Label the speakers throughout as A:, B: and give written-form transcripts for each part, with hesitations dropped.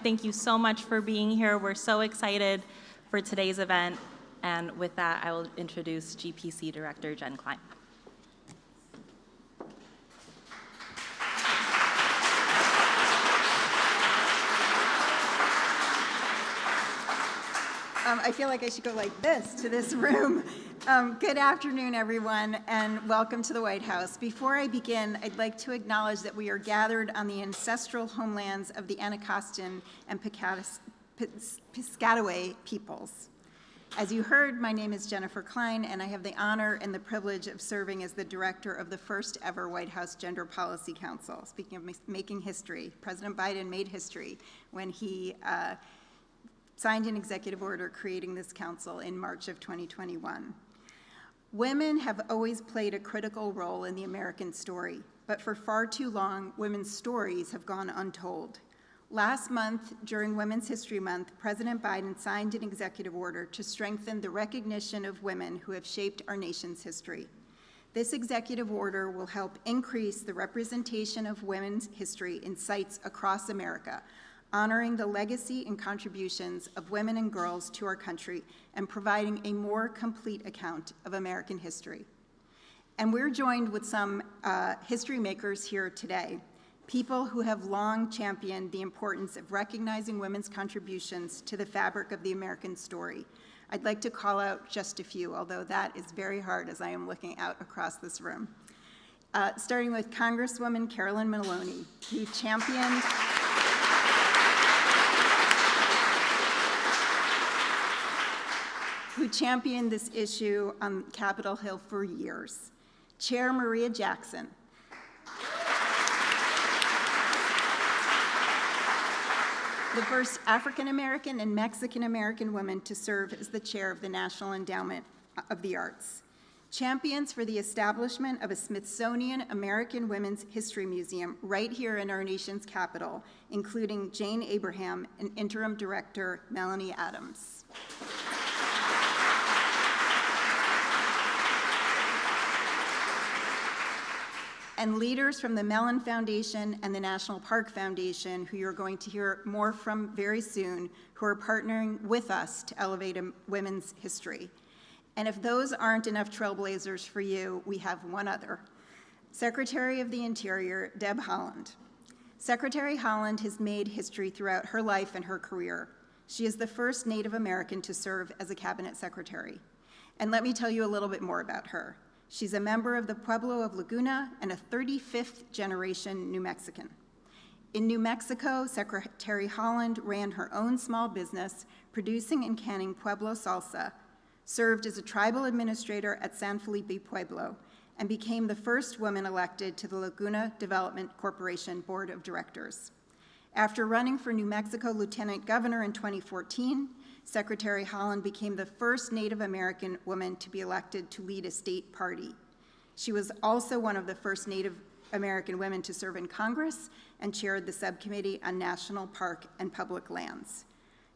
A: Thank you so much for being here. We're so excited for today's event. And with that, I will introduce GPC Director Jen Klein.
B: I feel like I should go like this to this room. Good afternoon, everyone, and welcome to the White House. Before I begin, I'd like to acknowledge that we are gathered on the ancestral homelands of the Anacostan and Piscataway peoples. As you heard, my name is Jennifer Klein, and I have the honor and the privilege of serving as the director of the first ever White House Gender Policy Council. Speaking of making history, President Biden made history when he signed an executive order creating this council in March of 2021. Women have always played a critical role in the American story, but for far too long, women's stories have gone untold. Last month, during Women's History Month, President Biden signed an executive order to strengthen the recognition of women who have shaped our nation's history. This executive order will help increase the representation of women's history in sites across America, honoring the legacy and contributions of women and girls to our country and providing a more complete account of American history. And we're joined with some history makers here today, people who have long championed the importance of recognizing women's contributions to the fabric of the American story. I'd like to call out just a few, although that is very hard as I am looking out across this room. Starting with Congresswoman Carolyn Maloney, who championed this issue on Capitol Hill for years. Chair Maria Jackson. The first African-American and Mexican-American woman to serve as the chair of the National Endowment of the Arts. Champions for the establishment of a Smithsonian American Women's History Museum right here in our nation's capital, including Jane Abraham and interim director Melanie Adams. And leaders from the Mellon Foundation and the National Park Foundation, who you're going to hear more from very soon, who are partnering with us to elevate women's history. And if those aren't enough trailblazers for you, we have one other. Secretary of the Interior, Deb Haaland. Secretary Haaland has made history throughout her life and her career. She is the first Native American to serve as a cabinet secretary. And let me tell you a little bit more about her. She's a member of the Pueblo of Laguna and a 35th generation New Mexican. In New Mexico, Secretary Haaland ran her own small business producing and canning Pueblo salsa, served as a tribal administrator at San Felipe Pueblo, and became the first woman elected to the Laguna Development Corporation Board of Directors. After running for New Mexico Lieutenant Governor in 2014, Secretary Haaland became the first Native American woman to be elected to lead a state party. She was also one of the first Native American women to serve in Congress and chaired the Subcommittee on National Park and Public Lands.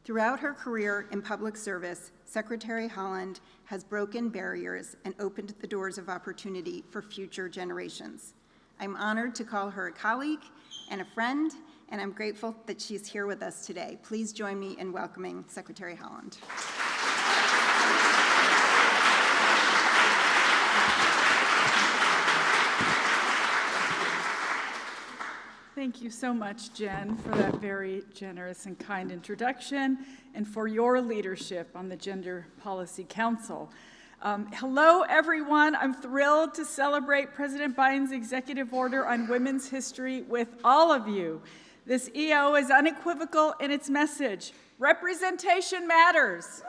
B: Throughout her career in public service, Secretary Haaland has broken barriers and opened the doors of opportunity for future generations. I'm honored to call her a colleague and a friend, and I'm grateful that she's here with us today. Please join me in welcoming Secretary Haaland.
C: Thank you so much, Jen, for that very generous and kind introduction and for your leadership on the Gender Policy Council. Hello, everyone. I'm thrilled to celebrate President Biden's executive order on women's history with all of you. This EO is unequivocal in its message. Representation matters.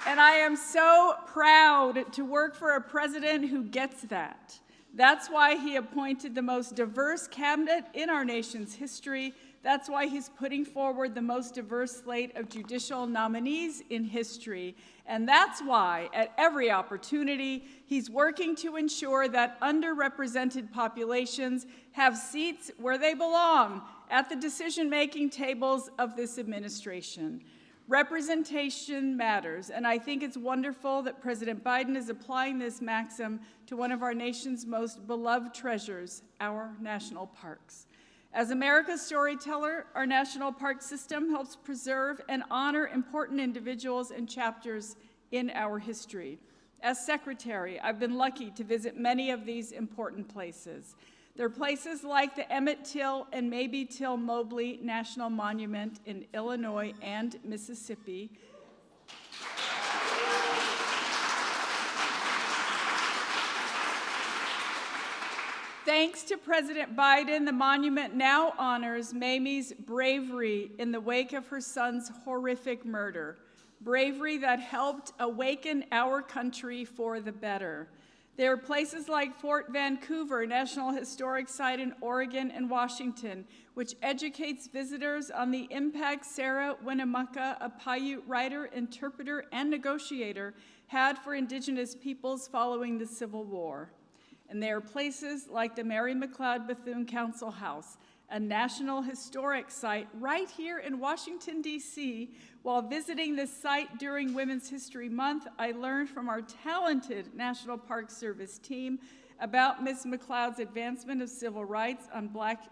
C: And I am so proud to work for a president who gets that. That's why he appointed the most diverse cabinet in our nation's history. That's why he's putting forward the most diverse slate of judicial nominees in history. And that's why, at every opportunity, he's working to ensure that underrepresented populations have seats where they belong, at the decision-making tables of this administration. Representation matters, and I think it's wonderful that President Biden is applying this maxim to one of our nation's most beloved treasures, our national parks. As America's storyteller, our national park system helps preserve and honor important individuals and chapters in our history. As secretary, I've been lucky to visit many of these important places. There are places like the Emmett Till and Maybe Till Mobley National Monument in Illinois and Mississippi. Thanks to President Biden, the monument now honors Mamie's bravery in the wake of her son's horrific murder, bravery that helped awaken our country for the better. There are places like Fort Vancouver, National Historic Site in Oregon and Washington, which educates visitors on the impact Sarah Winnemucca, a Paiute writer, interpreter, and negotiator, had for Indigenous peoples following the Civil War. And there are places like the Mary McLeod Bethune Council House, a National Historic Site right here in Washington, D.C. While visiting this site during Women's History Month, I learned from our talented National Park Service team about Ms. McLeod's advancement of civil rights on Black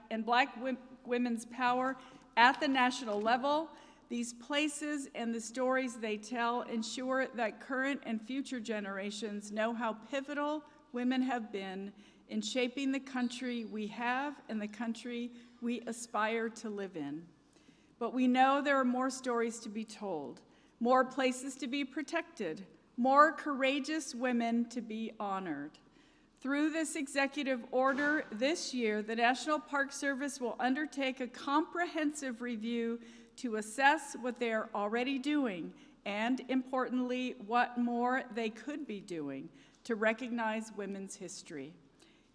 C: women's power at the national level. These places and the stories they tell ensure that current and future generations know how pivotal women have been in shaping the country we have and the country we aspire to live in. But we know there are more stories to be told, more places to be protected, more courageous women to be honored. Through this executive order this year, the National Park Service will undertake a comprehensive review to assess what they are already doing and, importantly, what more they could be doing to recognize women's history.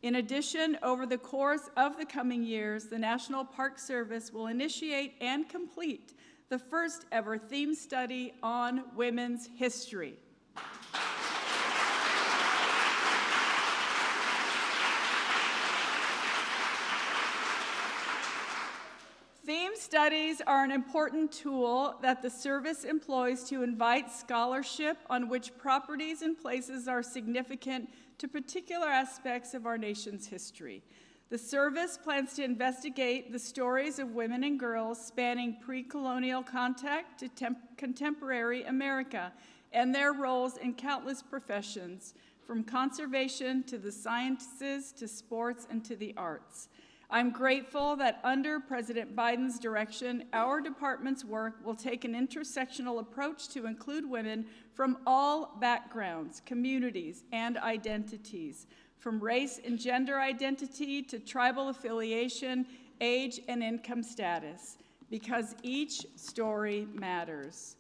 C: In addition, over the course of the coming years, the National Park Service will initiate and complete the first ever theme study on women's history. Theme studies are an important tool that the service employs to invite scholarship on which properties and places are significant to particular aspects of our nation's history. The service plans to investigate the stories of women and girls spanning pre-colonial contact to contemporary America and their roles in countless professions, from conservation to the sciences to sports and to the arts. I'm grateful that under President Biden's direction, our department's work will take an intersectional approach to include women from all backgrounds, communities, and identities, from race and gender identity to tribal affiliation, age, and income status, because each story matters.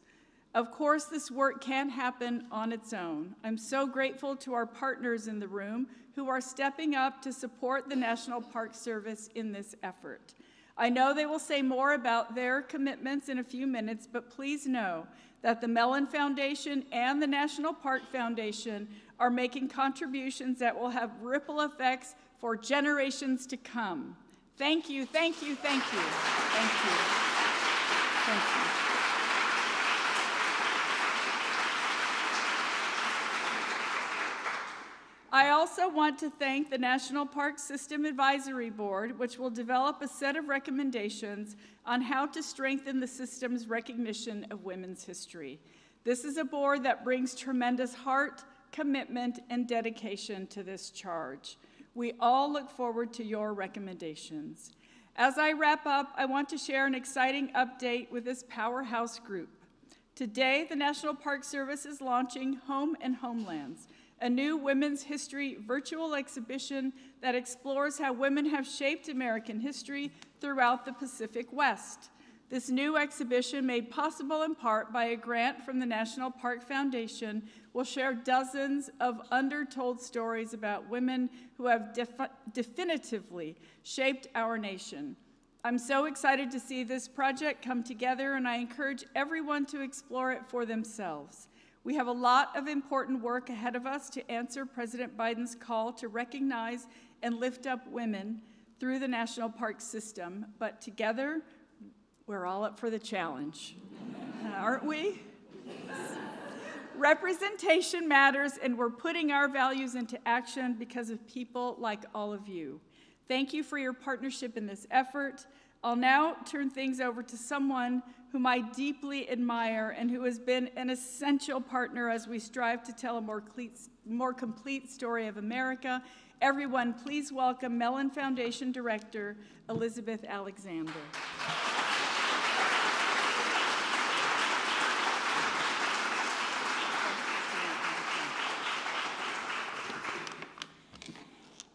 C: Of course, this work can't happen on its own. I'm so grateful to our partners in the room who are stepping up to support the National Park Service in this effort. I know they will say more about their commitments in a few minutes, but please know that the Mellon Foundation and the National Park Foundation are making contributions that will have ripple effects for generations to come. Thank you, thank you, thank you, thank you, thank you. I also want to thank the National Park System Advisory Board, which will develop a set of recommendations on how to strengthen the system's recognition of women's history. This is a board that brings tremendous heart, commitment, and dedication to this charge. We all look forward to your recommendations. As I wrap up, I want to share an exciting update with this powerhouse group. Today, the National Park Service is launching Home and Homelands, a new women's history virtual exhibition that explores how women have shaped American history throughout the Pacific West. This new exhibition, made possible in part by a grant from the National Park Foundation, will share dozens of undertold stories about women who have definitively shaped our nation. I'm so excited to see this project come together, and I encourage everyone to explore it for themselves. We have a lot of important work ahead of us to answer President Biden's call to recognize and lift up women through the National Park System, but together, we're all up for the challenge. aren't we? Representation matters, and we're putting our values into action because of people like all of you. Thank you for your partnership in this effort. I'll now turn things over to someone whom I deeply admire and who has been an essential partner as we strive to tell a more complete story of America. Everyone, please welcome Mellon Foundation Director, Elizabeth Alexander.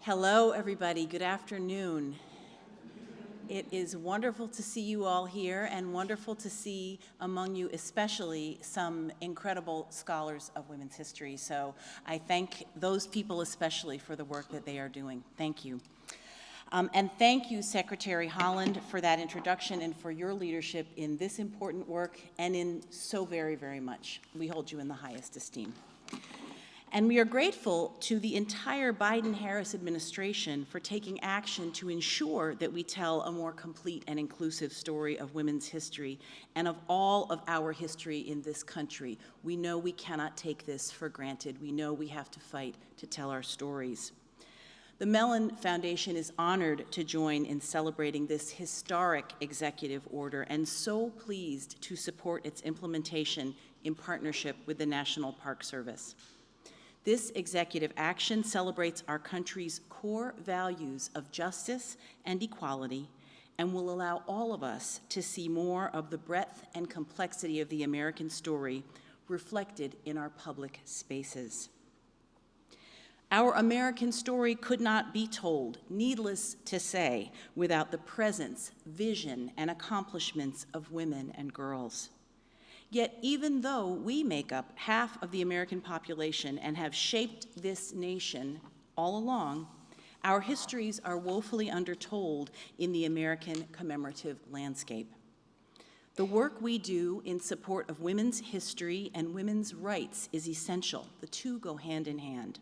D: Hello, everybody. Good afternoon. It is wonderful to see you all here and wonderful to see among you especially some incredible scholars of women's history. So I thank those people especially for the work that they are doing. Thank you. And thank you, Secretary Haaland, for that introduction and for your leadership in this important work and in so very, very much. We hold you in the highest esteem. And we are grateful to the entire Biden-Harris administration for taking action to ensure that we tell a more complete and inclusive story of women's history and of all of our history in this country. We know we cannot take this for granted. We know we have to fight to tell our stories. The Mellon Foundation is honored to join in celebrating this historic executive order and so pleased to support its implementation in partnership with the National Park Service. This executive action celebrates our country's core values of justice and equality and will allow all of us to see more of the breadth and complexity of the American story reflected in our public spaces. Our American story could not be told, needless to say, without the presence, vision, and accomplishments of women and girls. Yet even though we make up half of the American population and have shaped this nation all along, our histories are woefully undertold in the American commemorative landscape. The work we do in support of women's history and women's rights is essential. The two go hand in hand.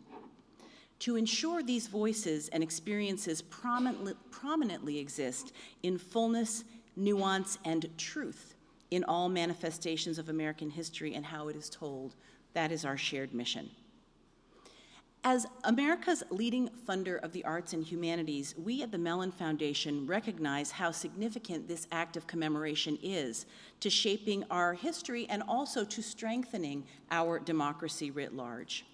D: To ensure these voices and experiences prominently exist in fullness, nuance, and truth in all manifestations of American history and how it is told, that is our shared mission. As America's leading funder of the arts and humanities, we at the Mellon Foundation recognize how significant this act of commemoration is to shaping our history and also to strengthening our democracy writ large.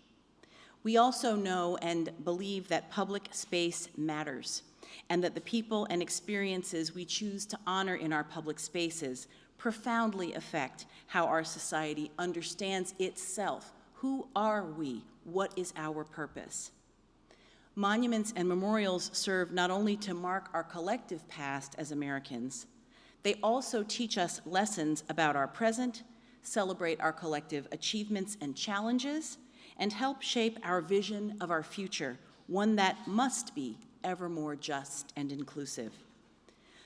D: We also know and believe that public space matters, and that the people and experiences we choose to honor in our public spaces profoundly affect how our society understands itself. Who are we? What is our purpose? Monuments and memorials serve not only to mark our collective past as Americans, they also teach us lessons about our present, celebrate our collective achievements and challenges, and help shape our vision of our future, one that must be ever more just and inclusive.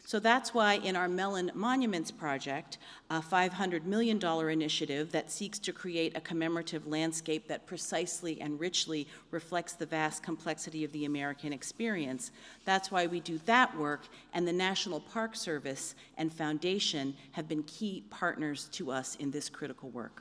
D: So that's why in our Mellon Monuments Project, a $500 million initiative that seeks to create a commemorative landscape that precisely and richly reflects the vast complexity of the American experience, that's why we do that work, and the National Park Service and Foundation have been key partners to us in this critical work.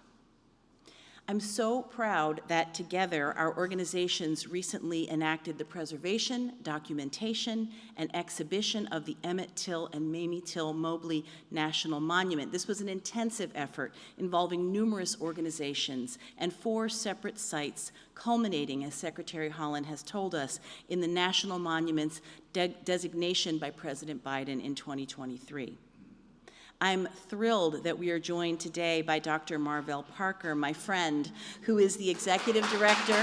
D: I'm so proud that together our organizations recently enacted the preservation, documentation, and exhibition of the Emmett Till and Mamie Till Mobley National Monument. This was an intensive effort involving numerous organizations and 4 separate sites, culminating, as Secretary Haaland has told us, in the National Monuments designation by President Biden in 2023. I'm thrilled that we are joined today by Dr. Marvell Parker, my friend, who is the Executive Director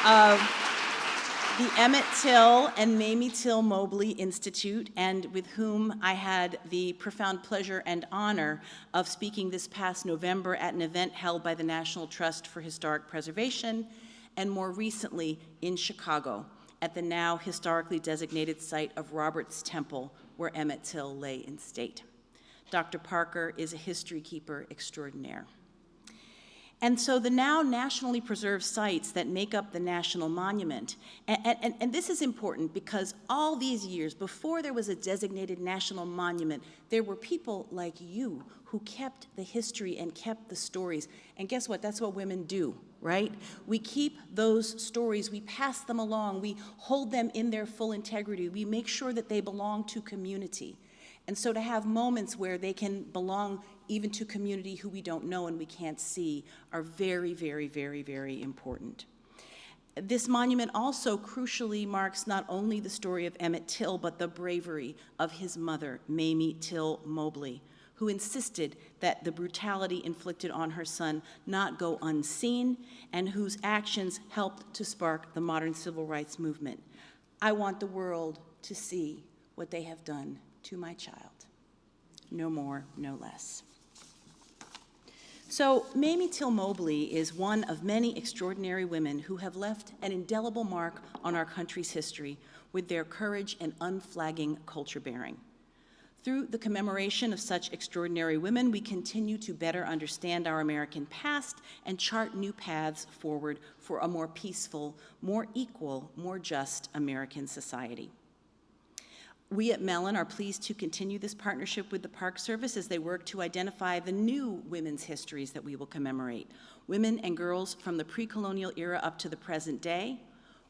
D: of the Emmett Till and Mamie Till Mobley Institute, and with whom I had the profound pleasure and honor of speaking this past November at an event held by the National Trust for Historic Preservation, and more recently in Chicago at the now historically designated site of Roberts Temple, where Emmett Till lay in state. Dr. Parker is a history keeper extraordinaire. And so the now nationally preserved sites that make up the National Monument, and this is important because all these years, before there was a designated national monument, there were people like you who kept the history and kept the stories. And guess what? That's what women do, right? We keep those stories, we pass them along, we hold them in their full integrity, we make sure that they belong to community. And so to have moments where they can belong even to community who we don't know and we can't see are very, very, very, very important. This monument also crucially marks not only the story of Emmett Till, but the bravery of his mother, Mamie Till Mobley, who insisted that the brutality inflicted on her son not go unseen, and whose actions helped to spark the modern civil rights movement. I want the world to see what they have done to my child. No more, no less. So Mamie Till Mobley is one of many extraordinary women who have left an indelible mark on our country's history with their courage and unflagging culture bearing. Through the commemoration of such extraordinary women, we continue to better understand our American past and chart new paths forward for a more peaceful, more equal, more just American society. We at Mellon are pleased to continue this partnership with the Park Service as they work to identify the new women's histories that we will commemorate. Women and girls from the pre-colonial era up to the present day,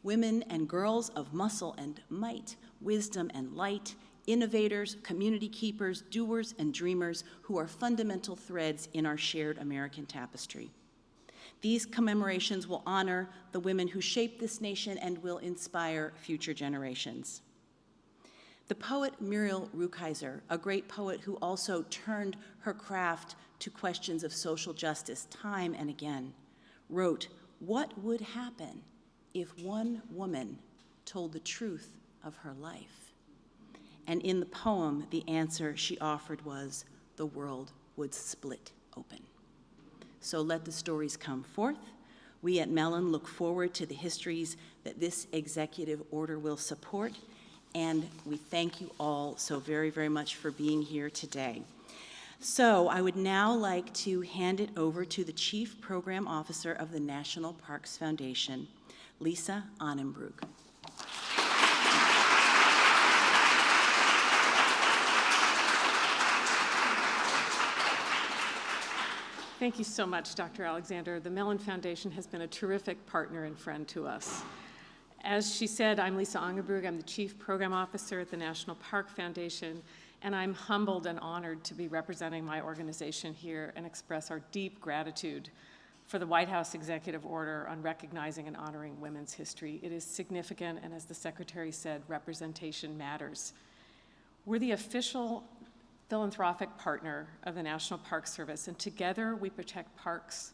D: women and girls of muscle and might, wisdom and light, innovators, community keepers, doers, and dreamers who are fundamental threads in our shared American tapestry. These commemorations will honor the women who shaped this nation and will inspire future generations. The poet Muriel Rukeyser, a great poet who also turned her craft to questions of social justice time and again, wrote, "What would happen if one woman told the truth of her life?" And in the poem, the answer she offered was, the world would split open. So let the stories come forth. We at Mellon look forward to the histories that this executive order will support, and we thank you all so very, very much for being here today. So I would now like to hand it over to the Chief Program Officer of the National Parks Foundation, Lisa Annenbrug.
E: Thank you so much, Dr. Alexander. The Mellon Foundation has been a terrific partner and friend to us. As she said, I'm Lisa Annenbrug. I'm the Chief Program Officer at the National Park Foundation, and I'm humbled and honored to be representing my organization here and express our deep gratitude for the White House executive order on recognizing and honoring women's history. It is significant, and as the Secretary said, representation matters. We're the official philanthropic partner of the National Park Service, and together we protect parks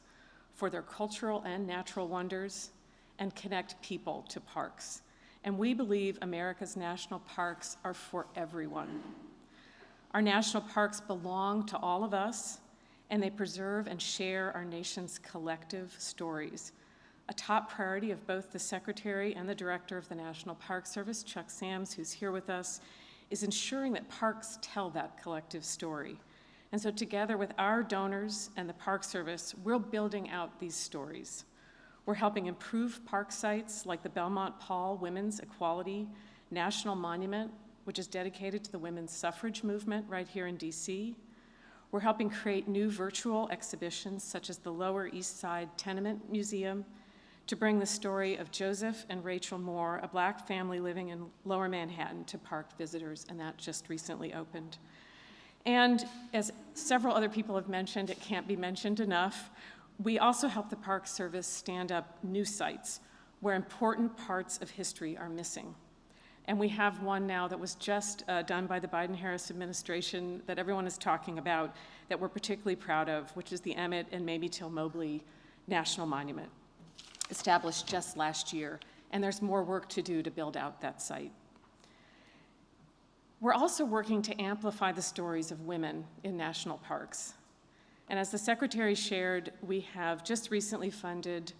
E: for their cultural and natural wonders and connect people to parks. And we believe America's national parks are for everyone. Our national parks belong to all of us, and they preserve and share our nation's collective stories. A top priority of both the Secretary and the Director of the National Park Service, Chuck Sams, who's here with us, is ensuring that parks tell that collective story. And so together with our donors and the Park Service, we're building out these stories. We're helping improve park sites like the Belmont Paul Women's Equality National Monument, which is dedicated to the women's suffrage movement right here in DC. We're helping create new virtual exhibitions such as the Lower East Side Tenement Museum to bring the story of Joseph and Rachel Moore, a Black family living in Lower Manhattan, to park visitors, and that just recently opened. And as several other people have mentioned, it can't be mentioned enough, we also help the Park Service stand up new sites where important parts of history are missing. And we have one now that was just done by the Biden-Harris administration that everyone is talking about that we're particularly proud of, which is the Emmett and Mamie Till Mobley National Monument, established just last year. And there's more work to do to build out that site. We're also working to amplify the stories of women in national parks. And as the Secretary shared, we have just recently funded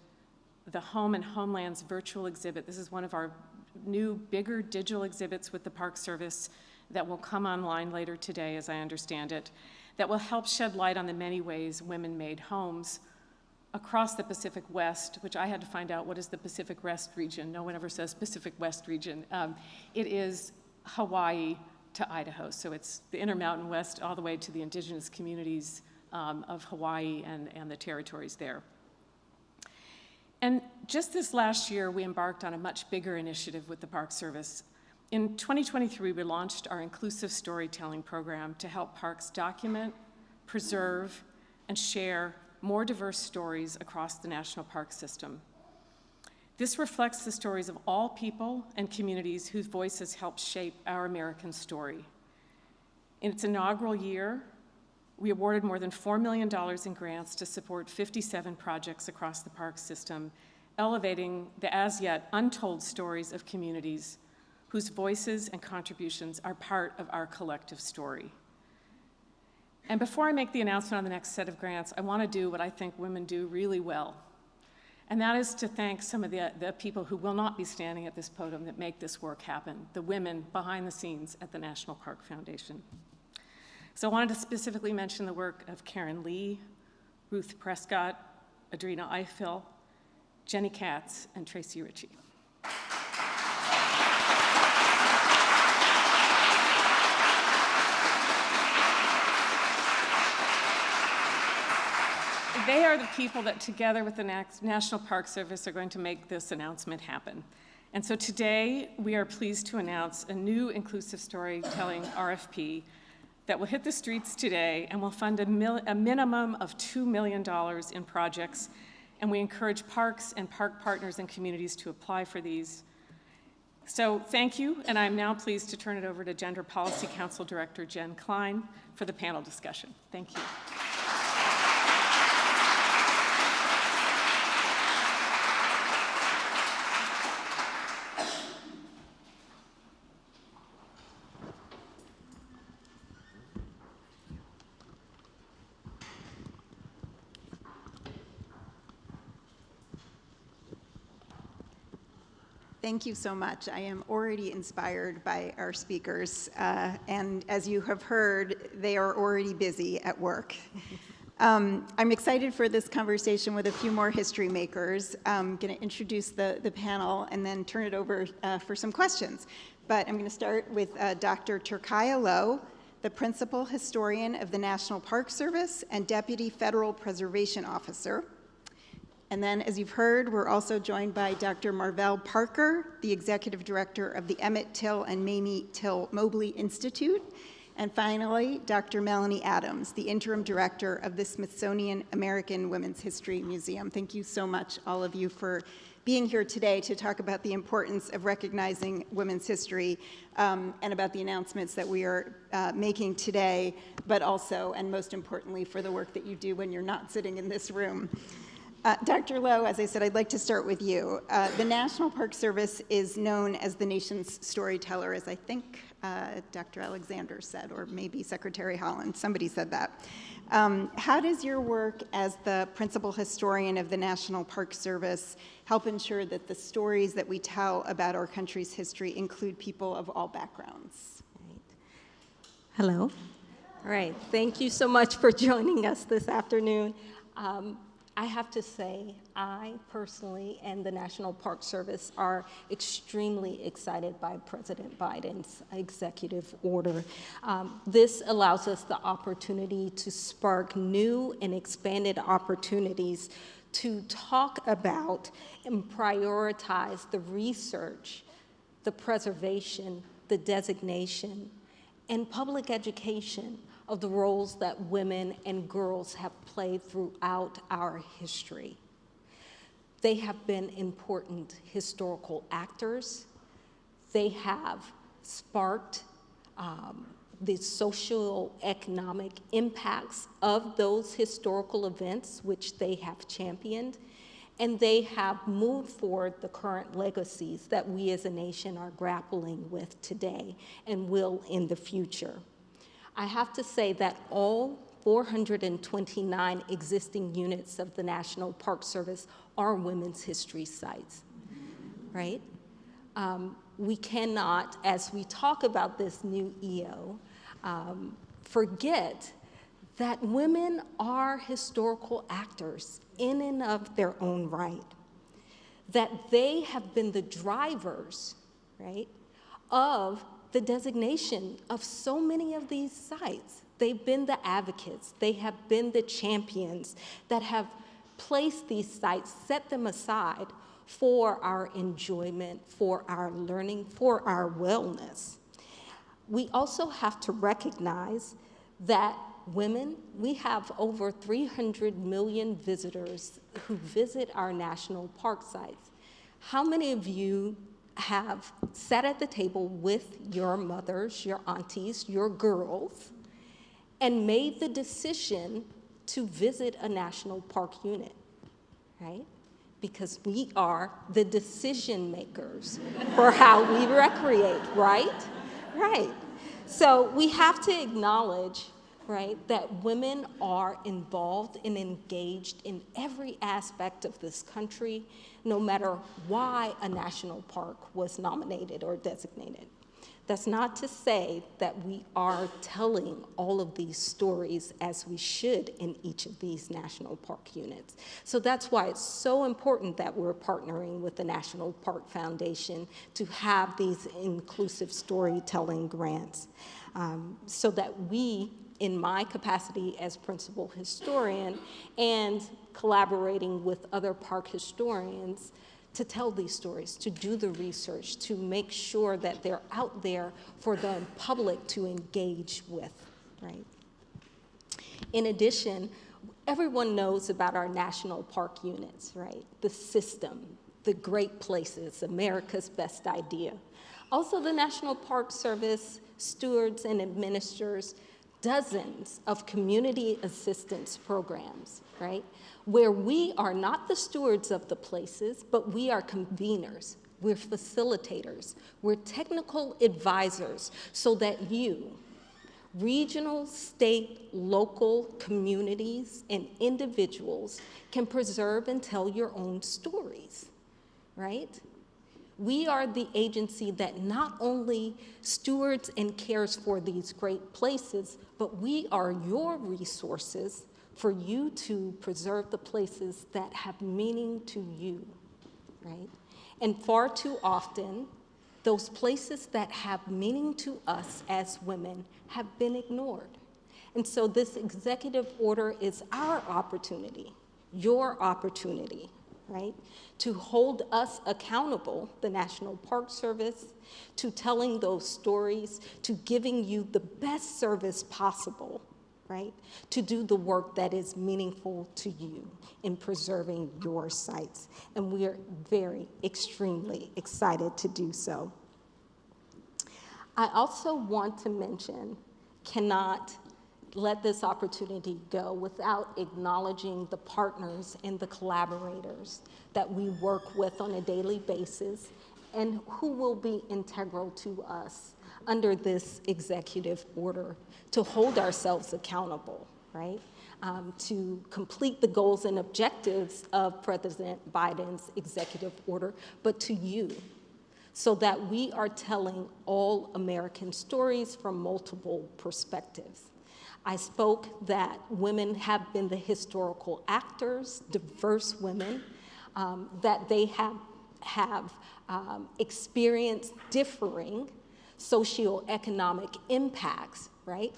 E: the Home and Homelands virtual exhibit. This is one of our new, bigger digital exhibits with the Park Service that will come online later today, as I understand it, that will help shed light on the many ways women made homes across the Pacific West, which I had to find out what is the Pacific West region. No one ever says Pacific West region. It is Hawaii to Idaho. So it's the Intermountain West all the way to the indigenous communities of Hawaii and the territories there. And just this last year, we embarked on a much bigger initiative with the Park Service. In 2023, we launched our inclusive storytelling program to help parks document, preserve, and share more diverse stories across the national park system. This reflects the stories of all people and communities whose voices help shape our American story. In its inaugural year, we awarded more than $4 million in grants to support 57 projects across the park system, elevating the as yet untold stories of communities whose voices and contributions are part of our collective story. And before I make the announcement on the next set of grants, I want to do what I think women do really well. And that is to thank some of the people who will not be standing at this podium that make this work happen, the women behind the scenes at the National Park Foundation. So I wanted to specifically mention the work of Karen Lee, Ruth Prescott, Adrena Eiffel, Jenny Katz, and Tracy Ritchie. They are the people that together with the National Park Service are going to make this announcement happen. And so today, we are pleased to announce a new inclusive storytelling RFP that will hit the streets today and will fund a minimum of $2 million in projects. And we encourage parks and park partners and communities to apply for these. So thank you, and I'm now pleased to turn it over to Gender Policy Council Director Jen Klein for the panel discussion. Thank you.
B: Thank you so much. I am already inspired by our speakers, and as you have heard, they are already busy at work. I'm excited for this conversation with a few more history makers. I'm going to introduce the panel and then turn it over for some questions. But I'm going to start with Dr. Turkaya Lowe, the Principal Historian of the National Park Service and Deputy Federal Preservation Officer. And then, as you've heard, we're also joined by Dr. Marvell Parker, the Executive Director of the Emmett Till and Mamie Till Mobley Institute. And finally, Dr. Melanie Adams, the Interim Director of the Smithsonian American Women's History Museum. Thank you so much, all of you, for being here today to talk about the importance of recognizing women's history and about the announcements that we are making today, but also, and most importantly, for the work that you do when you're not sitting in this room. Dr. Lowe, as I said, I'd like to start with you. The National Park Service is known as the nation's storyteller, as I think Dr. Alexander said, or maybe Secretary Holland, somebody said that. How does your work as the principal historian of the National Park Service help ensure that the stories that we tell about our country's history include people of all backgrounds?
F: Hello. All right. Thank you so much for joining us this afternoon. I have to say, I personally and the National Park Service are extremely excited by President Biden's executive order. This allows us the opportunity to spark new and expanded opportunities to talk about and prioritize the research, the preservation, the designation, and public education of the roles that women and girls have played throughout our history. They have been important historical actors. They have sparked the socio-economic impacts of those historical events which they have championed, and they have moved forward the current legacies that we as a nation are grappling with today and will in the future. I have to say that all 429 existing units of the National Park Service are women's history sites, right? We cannot, as we talk about this new EO, forget that women are historical actors in and of their own right, that they have been the drivers, right, of the designation of so many of these sites. They've been the advocates, they have been the champions that have placed these sites, set them aside for our enjoyment, for our learning, for our wellness. We also have to recognize that women, we have over 300 million visitors who visit our national park sites. How many of you have sat at the table with your mothers, your aunties, your girls, and made the decision to visit a national park unit, right? Because we are the decision makers for how we recreate, right? Right. So we have to acknowledge, right, that women are involved and engaged in every aspect of this country, no matter why a national park was nominated or designated. That's not to say that we are telling all of these stories as we should in each of these national park units. So that's why it's so important that we're partnering with the National Park Foundation to have these inclusive storytelling grants, so that we, in my capacity as principal historian and collaborating with other park historians, to tell these stories, to do the research, to make sure that they're out there for the public to engage with, right? In addition, everyone knows about our national park units, right? The system, the great places, America's best idea. Also, the National Park Service stewards and administers dozens of community assistance programs, right? Where we are not the stewards of the places, but we are conveners, we're facilitators, we're technical advisors, so that you, regional, state, local communities, and individuals can preserve and tell your own stories, right? We are the agency that not only stewards and cares for these great places, but we are your resources for you to preserve the places that have meaning to you, right? And far too often, those places that have meaning to us as women have been ignored. And so this executive order is our opportunity, your opportunity, right? To hold us accountable, the National Park Service, to telling those stories, to giving you the best service possible, right? To do the work that is meaningful to you in preserving your sites. And we are very, extremely excited to do so. I also want to mention, cannot let this opportunity go without acknowledging the partners and the collaborators that we work with on a daily basis and who will be integral to us under this executive order to hold ourselves accountable, right? To complete the goals and objectives of President Biden's executive order, but to you, so that we are telling all American stories from multiple perspectives. I spoke that women have been the historical actors, diverse women, that they have experienced differing socioeconomic impacts, right?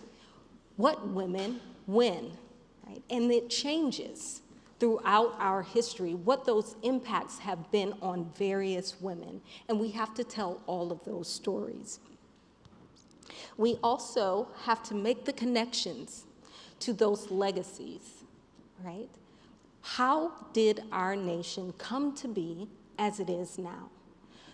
F: What women win, right? And it changes throughout our history, what those impacts have been on various women. And we have to tell all of those stories. We also have to make the connections to those legacies, right? How did our nation come to be as it is now?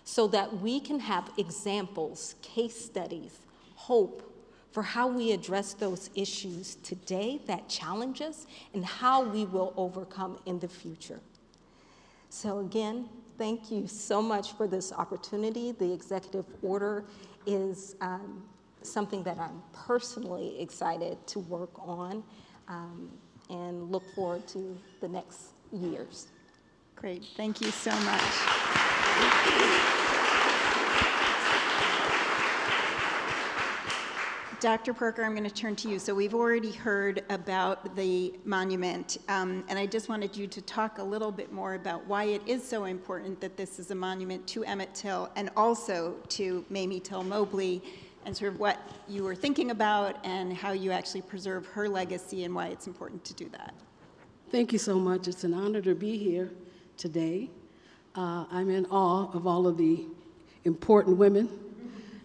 F: So that we can have examples, case studies, hope for how we address those issues today that challenge us and how we will overcome in the future. So again, thank you so much for this opportunity. The executive order is something that I'm personally excited to work on and look forward to the next years.
B: Great, thank you so much. Dr. Parker, I'm going to turn to you. So we've already heard about the monument, and I just wanted you to talk a little bit more about why it is so important that this is a monument to Emmett Till and also to Mamie Till Mobley, and sort of what you were thinking about and how you actually preserve her legacy and why it's important to do that.
G: Thank you so much. It's an honor to be here today. I'm in awe of all of the important women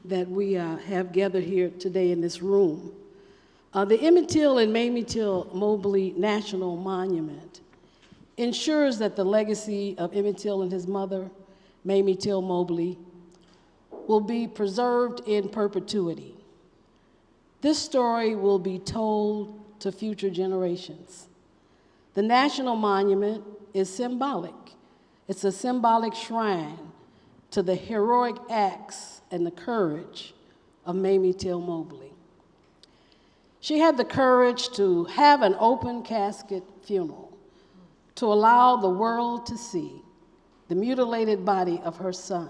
G: that we have gathered here today in this room. The Emmett Till and Mamie Till Mobley National Monument ensures that the legacy of Emmett Till and his mother, Mamie Till Mobley, will be preserved in perpetuity. This story will be told to future generations. The National Monument is symbolic. It's a symbolic shrine to the heroic acts and the courage of Mamie Till Mobley. She had the courage to have an open casket funeral to allow the world to see the mutilated body of her son,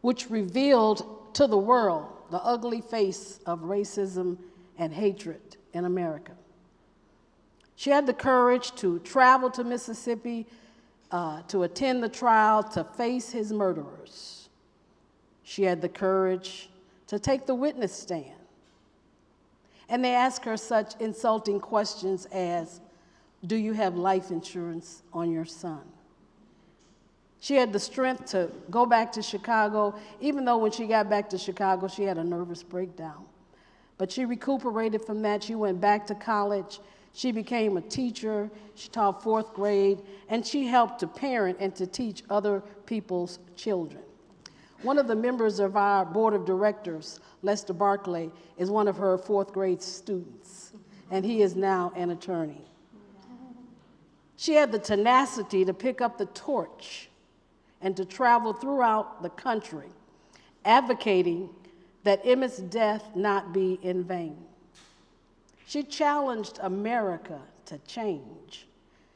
G: which revealed to the world the ugly face of racism and hatred in America. She had the courage to travel to Mississippi to attend the trial, to face his murderers. She had the courage to take the witness stand. And they asked her such insulting questions as, do you have life insurance on your son? She had the strength to go back to Chicago, even though when she got back to Chicago, she had a nervous breakdown. But she recuperated from that. She went back to college. She became a teacher. She taught 4th grade, and she helped to parent and to teach other people's children. One of the members of our board of directors, Lester Barclay, is one of her 4th grade students, and he is now an attorney. She had the tenacity to pick up the torch and to travel throughout the country, advocating that Emmett's death not be in vain. She challenged America to change.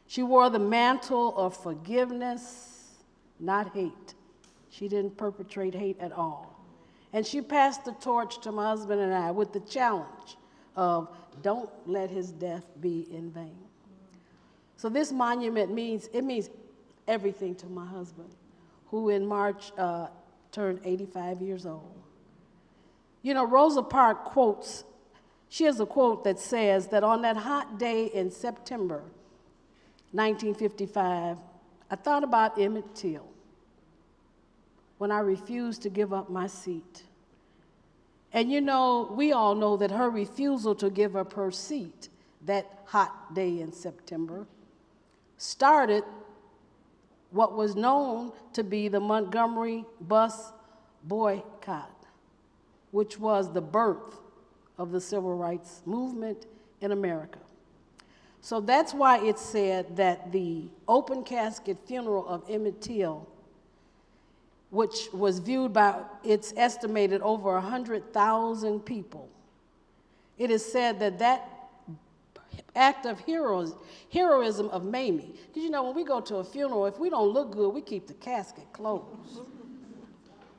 G: She wore the mantle of forgiveness, not hate. She didn't perpetrate hate at all. And she passed the torch to my husband and I with the challenge of don't let his death be in vain. So this monument means everything to my husband, who in March turned 85 years old. You know, Rosa Parks quotes, she has a quote that says that on that hot day in September 1955, I thought about Emmett Till when I refused to give up my seat. And you know, we all know that her refusal to give up her seat that hot day in September started what was known to be the Montgomery bus boycott, which was the birth of the civil rights movement in America. So that's why it's said that the open casket funeral of Emmett Till, which was viewed by, it's estimated, over 100,000 people, it is said that that act of heroism of Mamie, because you know, when we go to a funeral, if we don't look good, we keep the casket closed.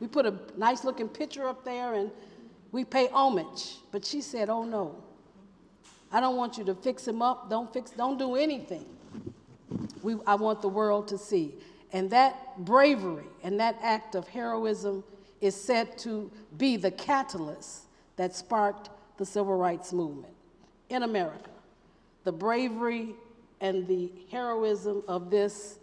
G: We put a nice looking picture up there and we pay homage. But she said, oh no, I don't want you to fix him up, don't do anything. I want the world to see. And that bravery and that act of heroism is said to be the catalyst that sparked the civil rights movement in America. The bravery and the heroism of this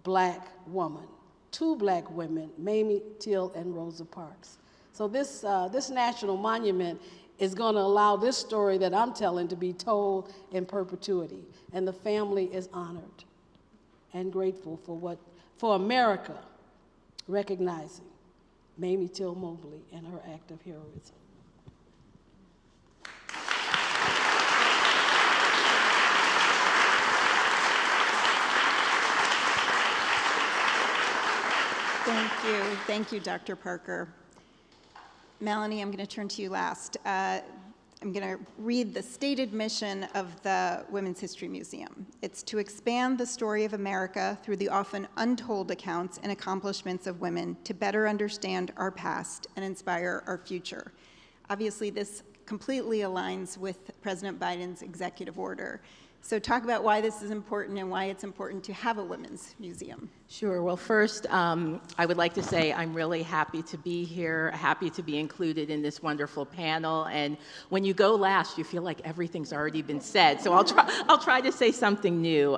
G: black woman, 2 black women, Mamie Till and Rosa Parks. So this national monument is going to allow this story that I'm telling to be told in perpetuity. And the family is honored and grateful for America recognizing Mamie Till Mobley and her act of heroism.
B: Thank you, Dr. Parker. Melanie, I'm going to turn to you last. I'm going to read the stated mission of the Women's History Museum. It's to expand the story of America through the often untold accounts and accomplishments of women to better understand our past and inspire our future. Obviously, this completely aligns with President Biden's executive order. So talk about why this is important and why it's important to have a women's museum.
H: Sure. Well, first, I would like to say I'm really happy to be here, happy to be included in this wonderful panel. And when you go last, you feel like everything's already been said. So I'll try to say something new.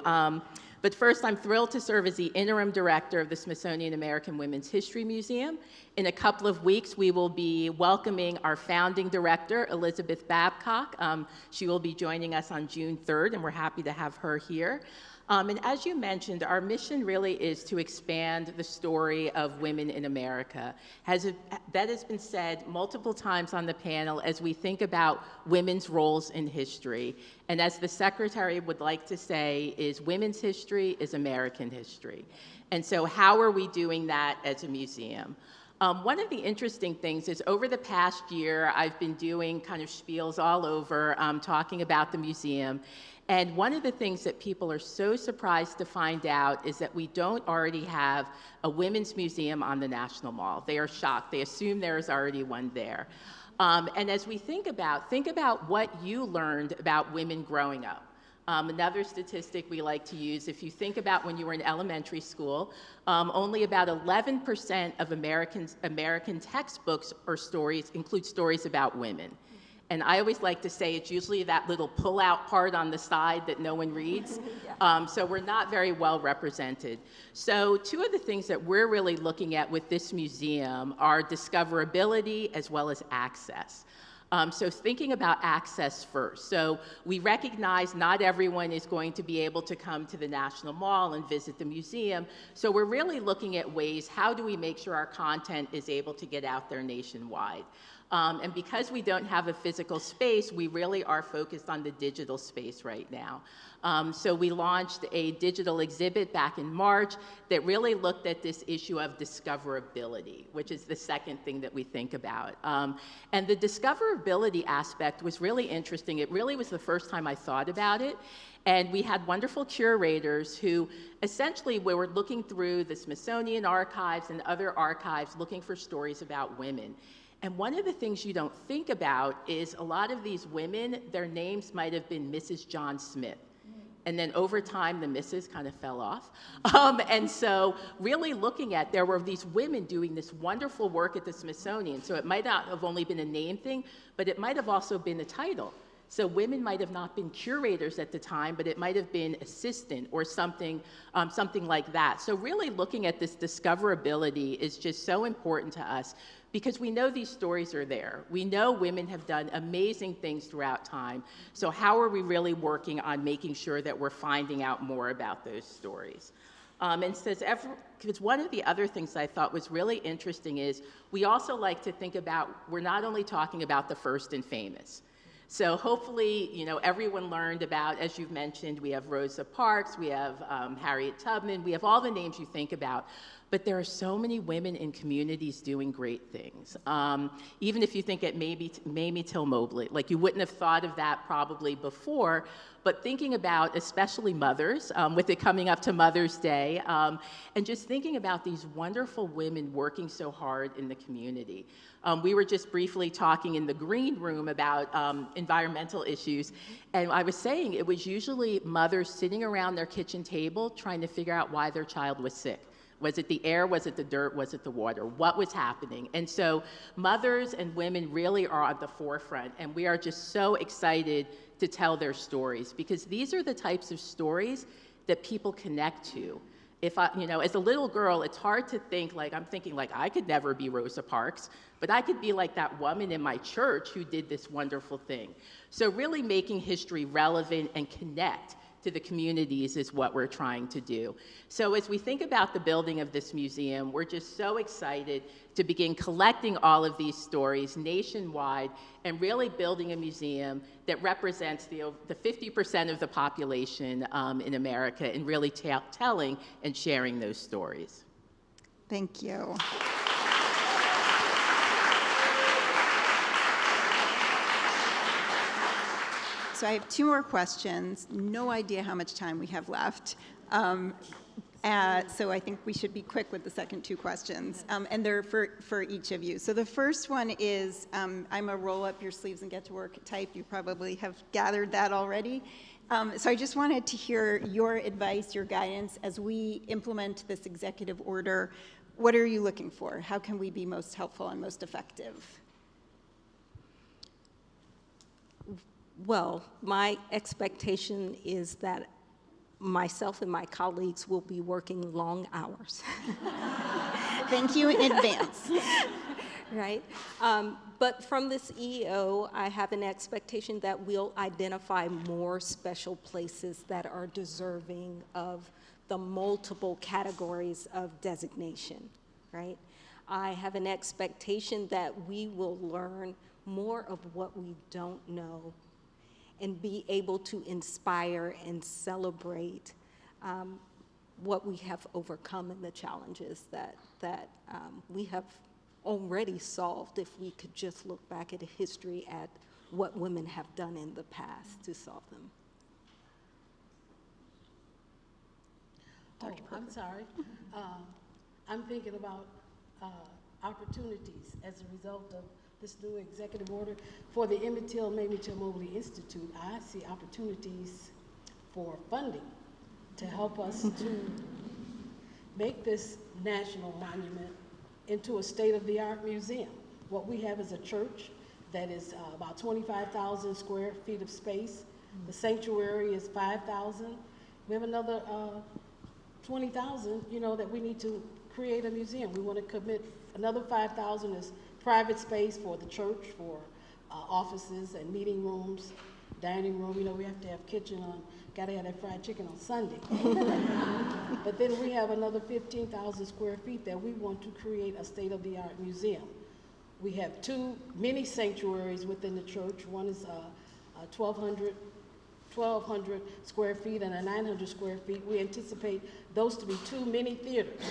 H: But first, I'm thrilled to serve as the interim director of the Smithsonian American Women's History Museum. In a couple of weeks, we will be welcoming our founding director, Elizabeth Babcock. She will be joining us on June 3rd, and we're happy to have her here. And as you mentioned, our mission really is to expand the story of women in America. That has been said multiple times on the panel as we think about women's roles in history. And as the secretary would like to say, is women's history is American history. And so how are we doing that as a museum? One of the interesting things is over the past year, I've been doing kind of spiels all over, talking about the museum. And one of the things that people are so surprised to find out is that we don't already have a women's museum on the National Mall. They are shocked. They assume there is already one there. And as we think about what you learned about women growing up. Another statistic we like to use, if you think about when you were in elementary school, only about 11% of American textbooks or stories include stories about women. And I always like to say it's usually that little pull-out part on the side that no one reads. So we're not very well represented. So two of the things that we're really looking at with this museum are discoverability as well as access. So thinking about access first. So we recognize not everyone is going to be able to come to the National Mall and visit the museum. So we're really looking at ways, how do we make sure our content is able to get out there nationwide? And because we don't have a physical space, we really are focused on the digital space right now. So we launched a digital exhibit back in March that really looked at this issue of discoverability, which is the second thing that we think about. And the discoverability aspect was really interesting. It really was the first time I thought about it. And we had wonderful curators who essentially were looking through the Smithsonian archives and other archives looking for stories about women. And one of the things you don't think about is a lot of these women, their names might have been Mrs. John Smith. And then over time, the Mrs. kind of fell off. And so really looking at, there were these women doing this wonderful work at the Smithsonian. So it might not have only been a name thing, but it might have also been a title. So women might have not been curators at the time, but it might have been assistant or something, something like that. So really looking at this discoverability is just so important to us because we know these stories are there. We know women have done amazing things throughout time. So how are we really working on making sure that we're finding out more about those stories? And says, because one of the other things I thought was really interesting is we also like to think about, we're not only talking about the first and famous. So hopefully, you know, everyone learned about, as you've mentioned, we have Rosa Parks, we have Harriet Tubman, we have all the names you think about. But there are so many women in communities doing great things. Even if you think at Mamie Till Mobley, like you wouldn't have thought of that probably before, but thinking about especially mothers, with it coming up to Mother's Day, and just thinking about these wonderful women working so hard in the community. We were just briefly talking in the green room about environmental issues, and I was saying it was usually mothers sitting around their kitchen table trying to figure out why their child was sick. Was it the air? Was it the dirt? Was it the water? What was happening? And so mothers and women really are at the forefront, and we are just so excited to tell their stories because these are the types of stories that people connect to. If I, you know, as a little girl, it's hard to think like, I'm thinking like I could never be Rosa Parks, but I could be like that woman in my church who did this wonderful thing. So really making history relevant and connect to the communities is what we're trying to do. So as we think about the building of this museum, we're just so excited to begin collecting all of these stories nationwide and really building a museum that represents the 50% of the population in America and really telling and sharing those stories.
B: Thank you. So I have two more questions. No idea how much time we have left. So I think we should be quick with the second two questions, and they're for each of you. So the first one is, I'm a roll up your sleeves and get to work type. You probably have gathered that already. So I just wanted to hear your advice, your guidance as we implement this executive order. What are you looking for? How can we be most helpful and most effective?
F: Well, my expectation is that myself and my colleagues will be working long hours.
B: Thank you in advance.
F: Right? But from this EO, I have an expectation that we'll identify more special places that are deserving of the multiple categories of designation, right? I have an expectation that we will learn more of what we don't know and be able to inspire and celebrate what we have overcome and the challenges that we have already solved if we could just look back at history at what women have done in the past to solve them.
G: I'm sorry. I'm thinking about opportunities as a result of this new executive order. For the Emmett Till Mamie Till Mobley Institute, I see opportunities for funding to help us to make this national monument into a state-of-the-art museum. What we have is a church that is about 25,000 square feet of space. The sanctuary is 5,000. We have another 20,000, that we need to create a museum. We want to commit another 5,000 as private space for the church, for offices and meeting rooms, dining room. We have to have kitchen on, got to have that fried chicken on Sunday. But then we have another 15,000 square feet that we want to create a state-of-the-art museum. We have two mini sanctuaries within the church. One is 1,200 square feet and a 900 square feet. We anticipate those to be two mini theaters.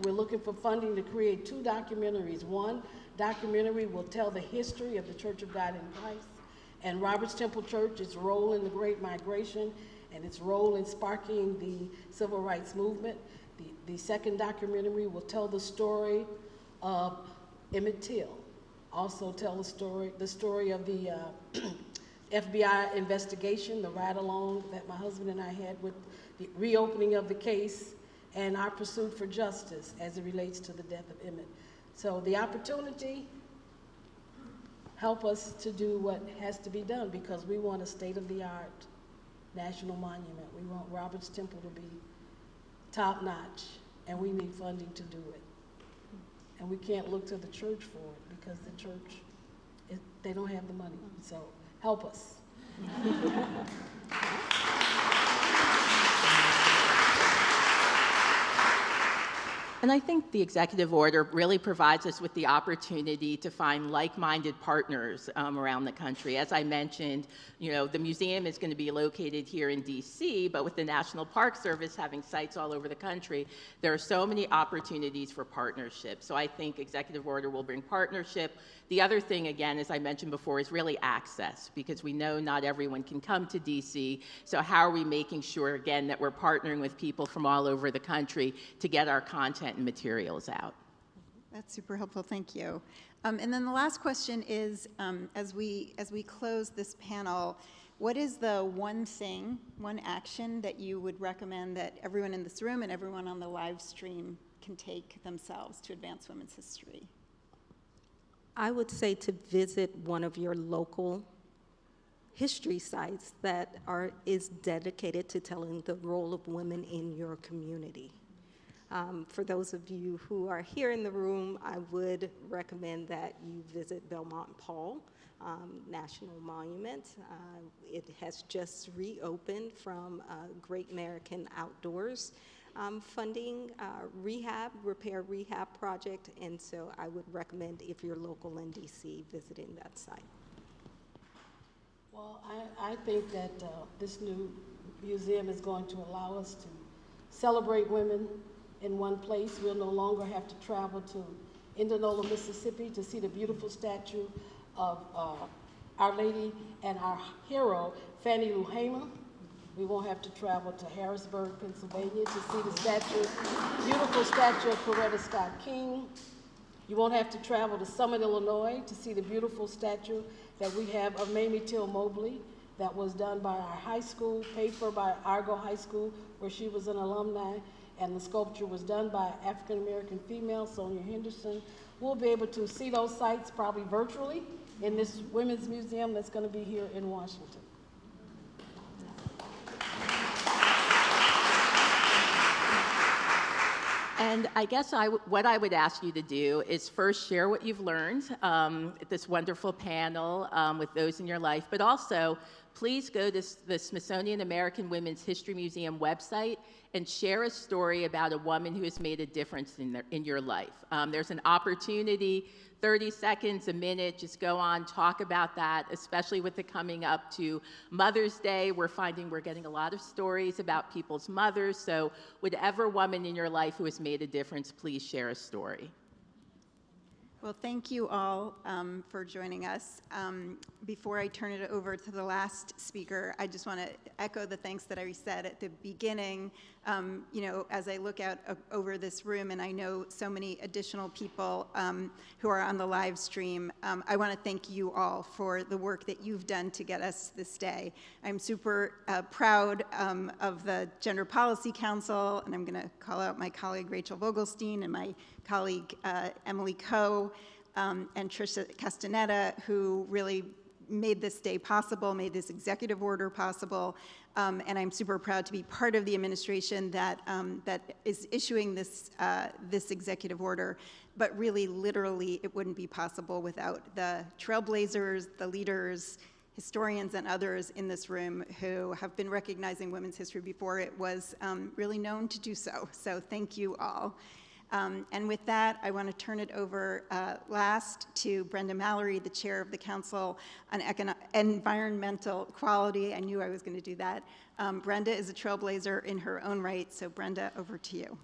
G: We're looking for funding to create two documentaries. One documentary will tell the history of the Church of God in Christ and Roberts Temple Church, its role in the Great Migration and its role in sparking the civil rights movement. The second documentary will tell the story of Emmett Till. Also tell the story of the FBI investigation, the ride-along that my husband and I had with the reopening of the case and our pursuit for justice as it relates to the death of Emmett. So the opportunity, help us to do what has to be done because we want a state-of-the-art national monument. We want Roberts Temple to be top-notch, and we need funding to do it. And we can't look to the church for it because the church, they don't have the money. So help us.
H: And I think the executive order really provides us with the opportunity to find like-minded partners around the country. As I mentioned, the museum is going to be located here in DC, but with the National Park Service having sites all over the country, there are so many opportunities for partnership. So I think executive order will bring partnership. The other thing, again, as I mentioned before, is really access, because we know not everyone can come to DC. So how are we making sure, again, that we're partnering with people from all over the country to get our content and materials out?
B: That's super helpful, thank you. And then the last question is, as we close this panel, what is the one thing, one action that you would recommend that everyone in this room and everyone on the live stream can take themselves to advance women's history?
F: I would say to visit one of your local history sites that is dedicated to telling the role of women in your community. For those of you who are here in the room, I would recommend that you visit Belmont Paul National Monument. It has just reopened from Great American Outdoors funding repair rehab project, and so I would recommend, if you're local in DC, visiting that site.
G: Well, I think that this new museum is going to allow us to celebrate women in one place. We'll no longer have to travel to Indianola, Mississippi to see the beautiful statue of Our Lady and our hero, Fannie Lou Hamer. We won't have to travel to Harrisburg, Pennsylvania to see the statue, beautiful statue of Coretta Scott King. You won't have to travel to Summit, Illinois to see the beautiful statue that we have of Mamie Till Mobley that was done by our high school, paid for by Argo High School, where she was an alumni, and the sculpture was done by African-American female, Sonia Henderson. We'll be able to see those sites probably virtually in this Women's Museum that's going to be here in Washington.
H: And I guess what I would ask you to do is first share what you've learned at this wonderful panel with those in your life, but also please go to the Smithsonian American Women's History Museum website and share a story about a woman who has made a difference in your life. There's an opportunity, 30 seconds, a minute, just go on, talk about that, especially with it coming up to Mother's Day. We're finding we're getting a lot of stories about people's mothers, so whatever woman in your life who has made a difference, please share a story.
B: Well, thank you all for joining us. Before I turn it over to the last speaker, I just want to echo the thanks that I said at the beginning. You know, as I look out over this room, and I know so many additional people who are on the live stream, I want to thank you all for the work that you've done to get us this day. I'm super proud of the Gender Policy Council, and I'm going to call out my colleague Rachel Vogelstein and my colleague Emily Coe and Tricia Castaneda, who really made this day possible, made this executive order possible, and I'm super proud to be part of the administration that is issuing this executive order. But really, literally, it wouldn't be possible without the trailblazers, the leaders, historians, and others in this room who have been recognizing women's history before it was really known to do so. So thank you all. And with that, I want to turn it over last to Brenda Mallory, the chair of the Council on Environmental Equality. I knew I was going to do that. Brenda is a trailblazer in her own right, so Brenda, over to you.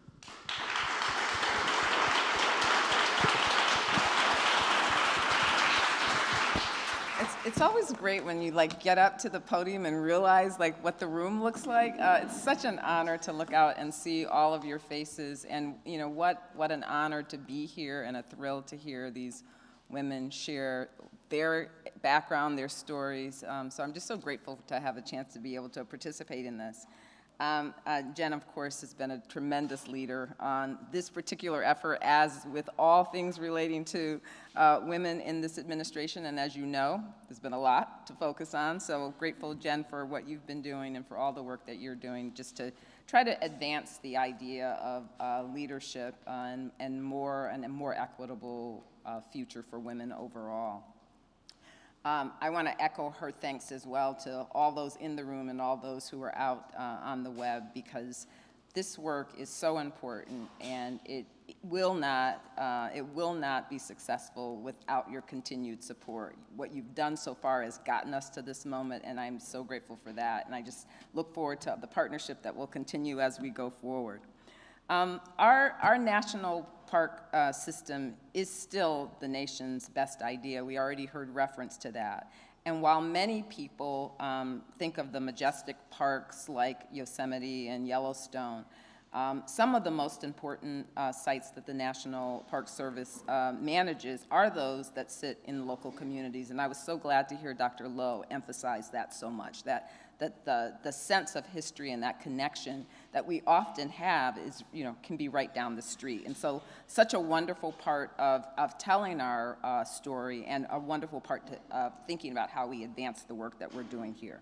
I: It's always great when you get up to the podium and realize what the room looks like. It's such an honor to look out and see all of your faces, and what an honor to be here, and a thrill to hear these women share their background, their stories. So I'm just so grateful to have a chance to be able to participate in this. Jen, of course, has been a tremendous leader on this particular effort, as with all things relating to women in this administration. And as you know, there's been a lot to focus on. So grateful, Jen, for what you've been doing and for all the work that you're doing just to try to advance the idea of leadership and a more equitable future for women overall. I want to echo her thanks as well to all those in the room and all those who are out on the web, because this work is so important, and it will not be successful without your continued support. What you've done so far has gotten us to this moment, and I'm so grateful for that. And I just look forward to the partnership that will continue as we go forward. Our national park system is still the nation's best idea. We already heard reference to that. And while many people think of the majestic parks like Yosemite and Yellowstone, some of the most important sites that the National Park Service manages are those that sit in local communities. And I was so glad to hear Dr. Lowe emphasize that so much, that the sense of history and that connection that we often have is, can be right down the street. And so such a wonderful part of telling our story, and a wonderful part of thinking about how we advance the work that we're doing here.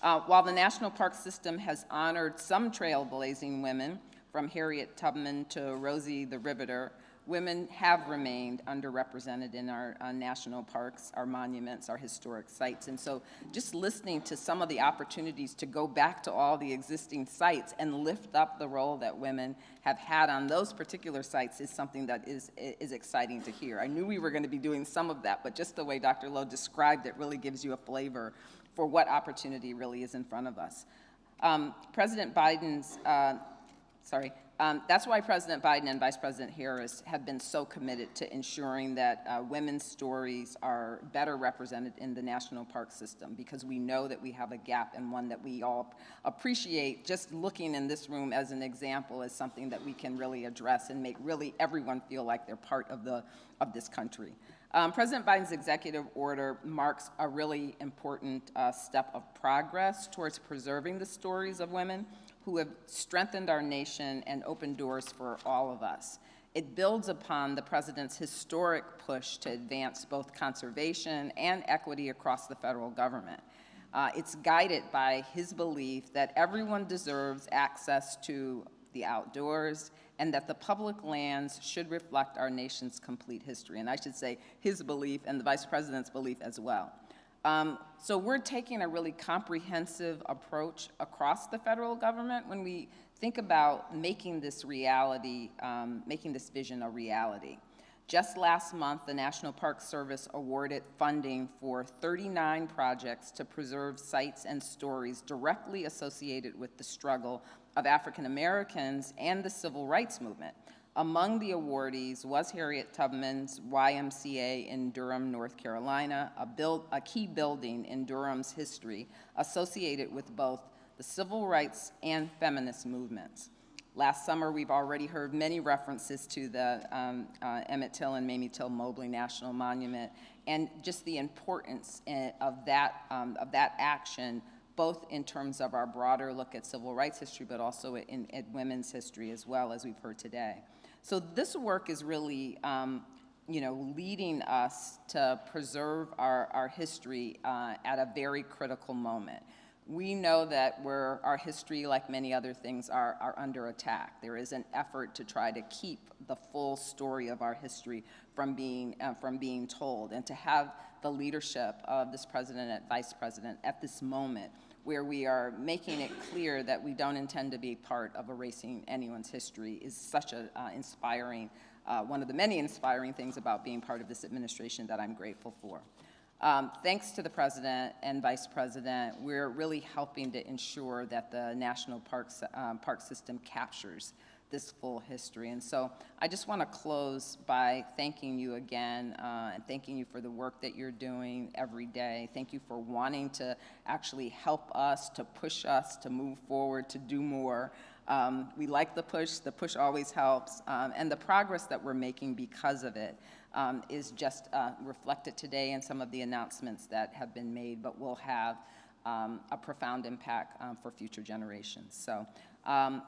I: While the National Park System has honored some trailblazing women, from Harriet Tubman to Rosie the Riveter, women have remained underrepresented in our national parks, our monuments, our historic sites. And so just listening to some of the opportunities to go back to all the existing sites and lift up the role that women have had on those particular sites is something that is exciting to hear. I knew we were going to be doing some of that, but just the way Dr. Lowe described it really gives you a flavor for what opportunity really is in front of us. That's why President Biden and Vice President Harris have been so committed to ensuring that women's stories are better represented in the national park system, because we know that we have a gap, and one that we all appreciate. Just looking in this room as an example is something that we can really address and make really everyone feel like they're part of this country. President Biden's executive order marks a really important step of progress towards preserving the stories of women who have strengthened our nation and opened doors for all of us. It builds upon the president's historic push to advance both conservation and equity across the federal government. It's guided by his belief that everyone deserves access to the outdoors, and that the public lands should reflect our nation's complete history. And I should say his belief and the Vice President's belief as well. So we're taking a really comprehensive approach across the federal government when we think about making this reality, making this vision a reality. Just last month, the National Park Service awarded funding for 39 projects to preserve sites and stories directly associated with the struggle of African Americans and the civil rights movement. Among the awardees was Harriet Tubman's YMCA in Durham, North Carolina, a key building in Durham's history associated with both the civil rights and feminist movements. Last summer, we've already heard many references to the Emmett Till and Mamie Till Mobley National Monument, and just the importance of that action, both in terms of our broader look at civil rights history, but also in women's history as well, as we've heard today. So this work is really, leading us to preserve our history at a very critical moment. We know that our history, like many other things, are under attack. There is an effort to try to keep the full story of our history from being told, and to have the leadership of this president and vice president at this moment where we are making it clear that we don't intend to be part of erasing anyone's history is such a inspiring, one of the many inspiring things about being part of this administration that I'm grateful for. Thanks to the president and vice president, we're really helping to ensure that the national park system captures this full history. And so I just want to close by thanking you again, and thanking you for the work that you're doing every day. Thank you for wanting to actually help us, to push us to move forward, to do more. We like the push always helps, and the progress that we're making because of it is just reflected today in some of the announcements that have been made, but will have a profound impact for future generations. So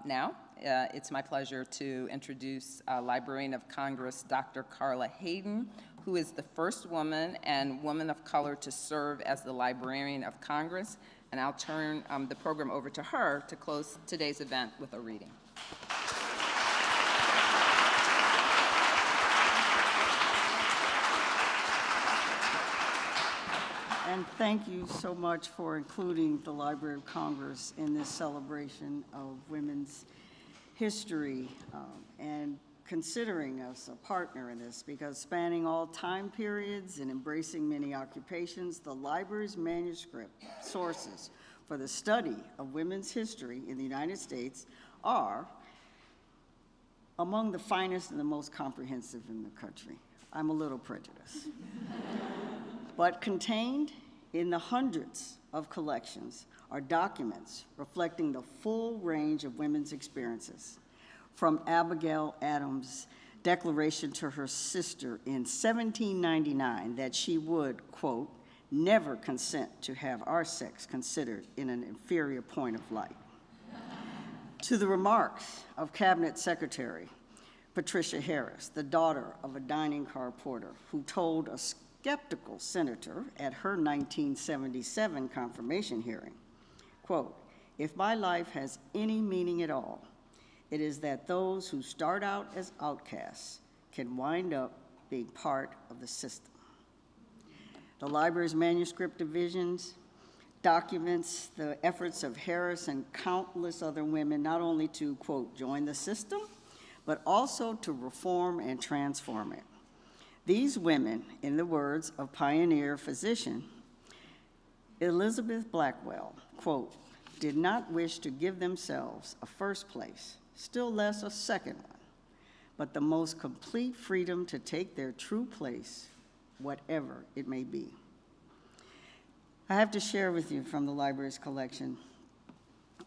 I: now it's my pleasure to introduce Librarian of Congress, Dr. Carla Hayden, who is the first woman and woman of color to serve as the Librarian of Congress. And I'll turn the program over to her to close today's event with a reading.
J: And thank you so much for including the Library of Congress in this celebration of women's history and considering us a partner in this, because spanning all time periods and embracing many occupations, the library's manuscript sources for the study of women's history in the United States are among the finest and the most comprehensive in the country. I'm a little prejudiced. But contained in the hundreds of collections are documents reflecting the full range of women's experiences, from Abigail Adams' declaration to her sister in 1799 that she would, quote, never consent to have our sex considered in an inferior point of light, to the remarks of Cabinet Secretary Patricia Harris, the daughter of a dining car porter, who told a skeptical senator at her 1977 confirmation hearing, quote, if my life has any meaning at all, it is that those who start out as outcasts can wind up being part of the system. The library's manuscript divisions documents the efforts of Harris and countless other women, not only to, quote, join the system, but also to reform and transform it. These women, in the words of pioneer physician Elizabeth Blackwell, quote, did not wish to give themselves a first place still less a second one, but the most complete freedom to take their true place, whatever it may be. I have to share with you from the library's collection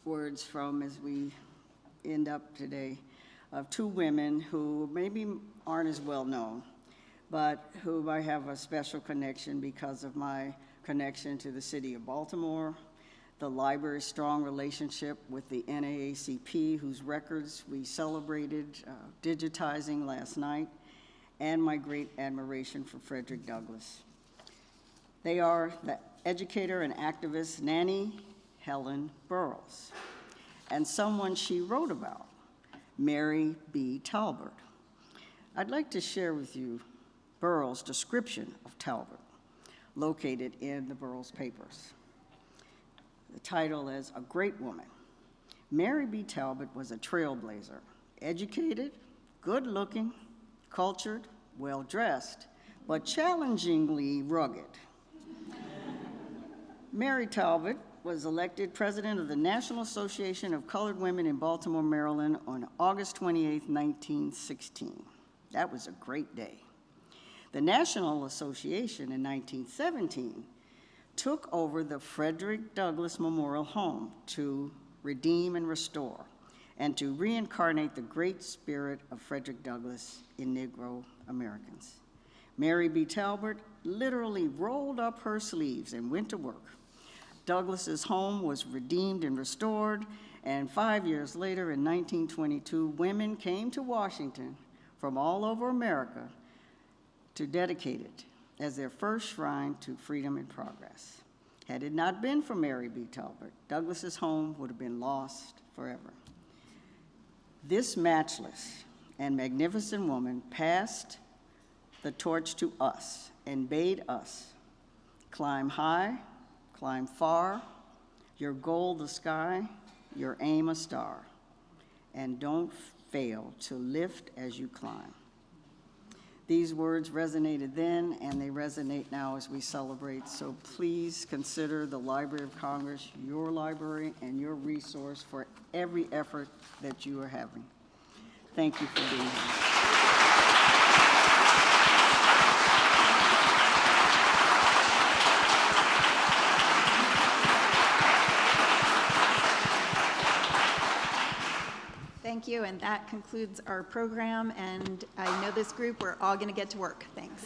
J: words from, as we end up today, of two women who maybe aren't as well known, but who I have a special connection because of my connection to the city of Baltimore, the library's strong relationship with the NAACP, whose records we celebrated digitizing last night, and my great admiration for Frederick Douglass. They are the educator and activist Nannie Helen Burroughs, and someone she wrote about, Mary B. Talbert. I'd like to share with you Burroughs' description of Talbert, located in the Burroughs Papers. The title is A Great Woman. Mary B. Talbot was a trailblazer, educated, good-looking, cultured, well-dressed, but challengingly rugged. Mary Talbot was elected president of the National Association of Colored Women in Baltimore, Maryland on August 28, 1916. That was a great day. The National Association in 1917 took over the Frederick Douglass Memorial Home to redeem and restore and to reincarnate the great spirit of Frederick Douglass in Negro Americans. Mary B. Talbot literally rolled up her sleeves and went to work. Douglass's home was redeemed and restored, and 5 years later, in 1922, women came to Washington from all over America to dedicate it as their first shrine to freedom and progress. Had it not been for Mary B. Talbot, Douglass's home would have been lost forever. This matchless and magnificent woman passed the torch to us and bade us climb high, climb far, your goal the sky, your aim a star, and don't fail to lift as you climb. These words resonated then, and they resonate now as we celebrate, so please consider the Library of Congress your library and your resource for every effort that you are having. Thank you for being here.
B: Thank you, and that concludes our program, and I know this group, we're all going to get to work. Thanks.